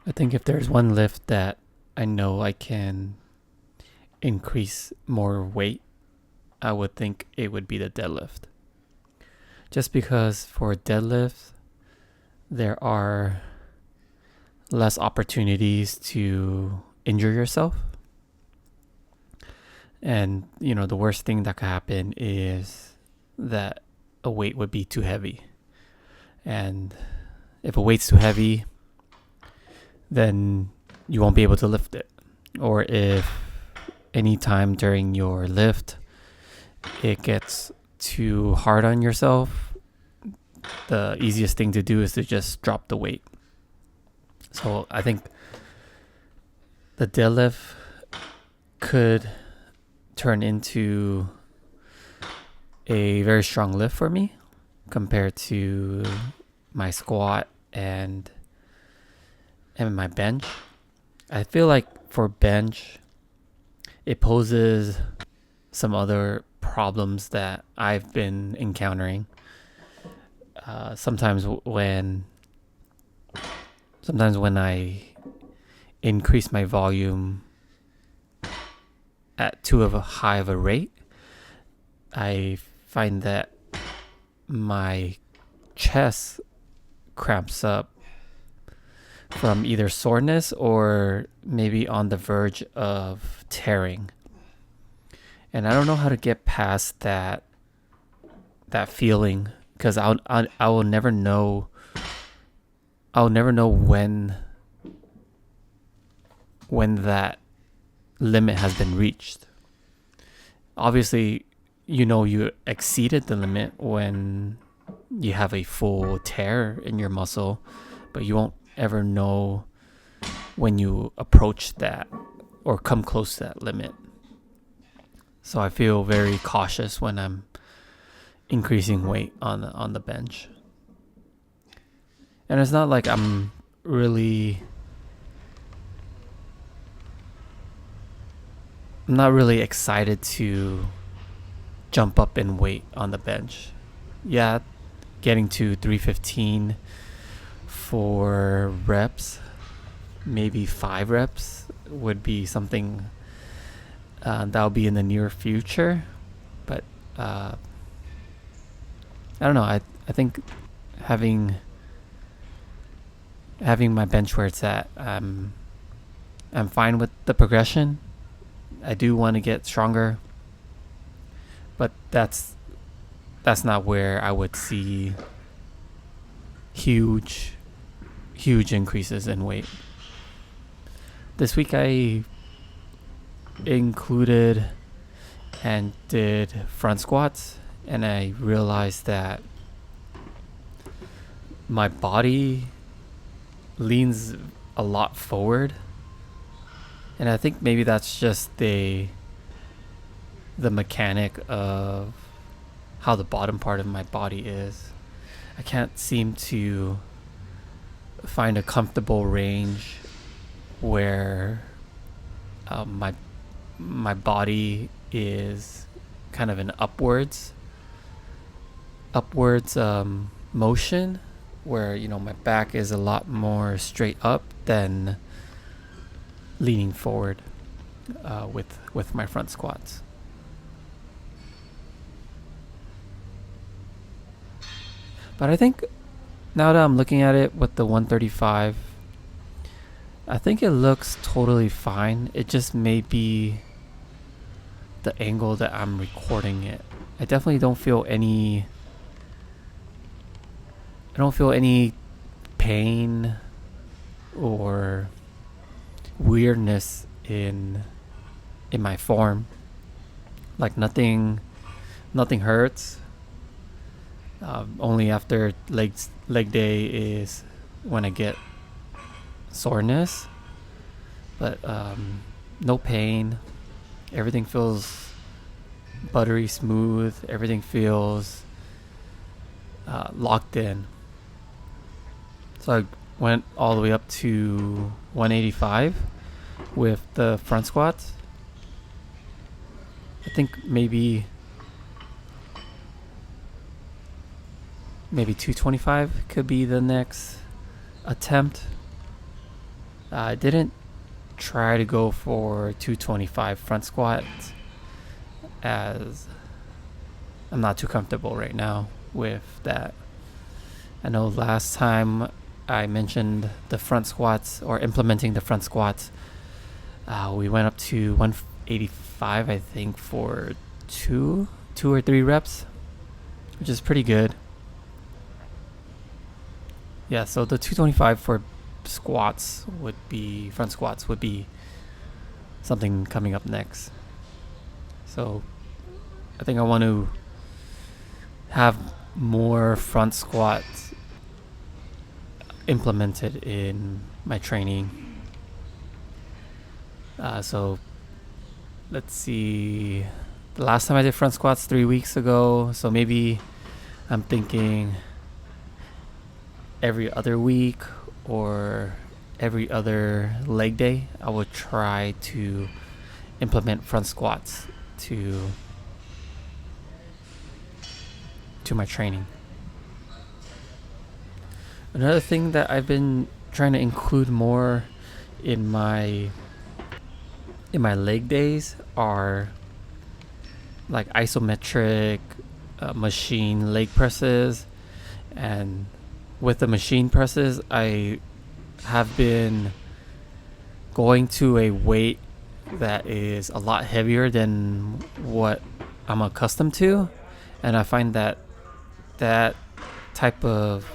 I think if there's one lift that I know I can increase more weight, I would think it would be the deadlift. Just because for deadlift, there are less opportunities to injure yourself. And, the worst thing that could happen is that a weight would be too heavy. And if a weight's too heavy, then you won't be able to lift it. Or if anytime during your lift it gets too hard on yourself, the easiest thing to do is to just drop the weight. So I think the deadlift could turn into a very strong lift for me compared to my squat and my bench. I feel like for bench, it poses some other problems that I've been encountering. Sometimes when I increase my volume at too high of a rate, I find that my chest cramps up from either soreness or maybe on the verge of tearing. And I don't know how to get past that feeling, because I will never know. I'll never know when that limit has been reached. Obviously, you exceeded the limit when you have a full tear in your muscle, but you won't ever know when you approach that or come close to that limit. So I feel very cautious when I'm increasing weight on the bench. And it's not like I'm not really excited to jump up in weight on the bench. Yeah, getting to 315 for reps, maybe 5 reps would be something that'll be in the near future. But I don't know. I think having my bench where it's at, I'm fine with the progression. I do want to get stronger, but that's not where I would see huge increases in weight. This week I included and did front squats, and I realized that my body leans a lot forward, and I think maybe that's just the mechanic of how the bottom part of my body is. I can't seem to find a comfortable range where my body is kind of an upwards motion, where my back is a lot more straight up than leaning forward with my front squats. But I think now that I'm looking at it with the 135, I think it looks totally fine. It just may be the angle that I'm recording it. I definitely don't feel any pain or weirdness in my form. Like nothing hurts. Only after leg day is when I get soreness, but no pain. Everything feels buttery smooth. Everything feels locked in. So I went all the way up to 185 with the front squats. I think maybe 225 could be the next attempt. I didn't try to go for 225 front squats, as I'm not too comfortable right now with that. I know last time I mentioned the front squats, or implementing the front squats, we went up to 185, I think, for two or three reps, which is pretty good. Yeah, so the 225 for front squats would be something coming up next. So I think I want to have more front squats implemented in my training. So let's see. The last time I did front squats 3 weeks ago, so maybe I'm thinking every other week or every other leg day, I would try to implement front squats to my training. Another thing that I've been trying to include more in my leg days are like isometric machine leg presses. And with the machine presses, I have been going to a weight that is a lot heavier than what I'm accustomed to, and I find that type of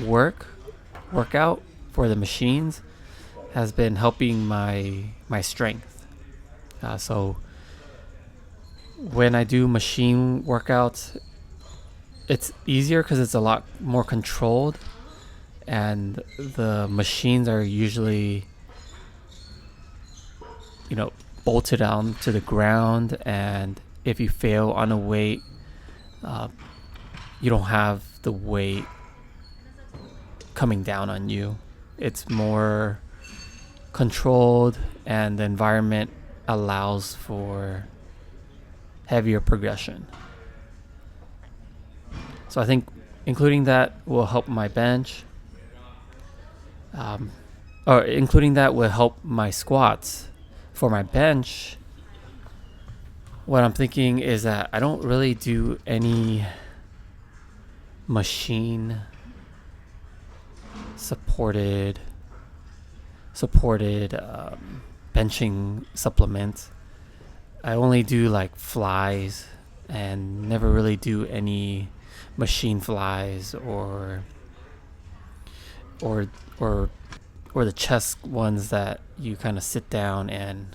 workout for the machines has been helping my strength. So when I do machine workouts, it's easier because it's a lot more controlled, and the machines are usually, bolted down to the ground, and if you fail on a weight, you don't have the weight coming down on you. It's more controlled, and the environment allows for heavier progression. So I think including that will help my bench, or including that will help my squats. For my bench, what I'm thinking is that I don't really do any machine supported benching supplements. I only do like flies, and never really do any machine flies or the chest ones that you kind of sit down and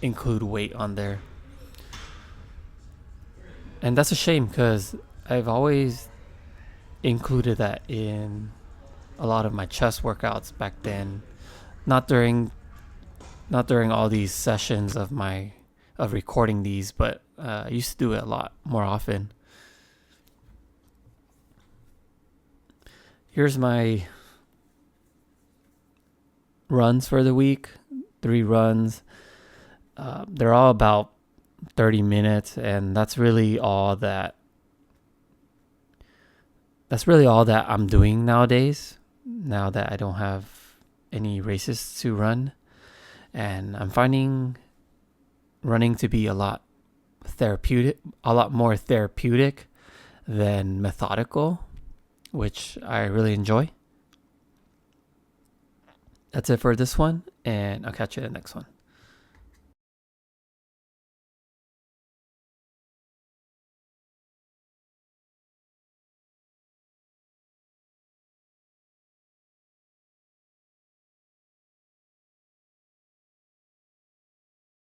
include weight on there. And that's a shame, because I've always included that in a lot of my chest workouts back then. Not during all these sessions of recording these, but I used to do it a lot more often. Here's my runs for the week. 3 runs. They're all about 30 minutes, and that's really all that I'm doing nowadays, now that I don't have any races to run. And I'm finding running to be a lot more therapeutic than methodical, which I really enjoy. That's it for this one, and I'll catch you in the next one.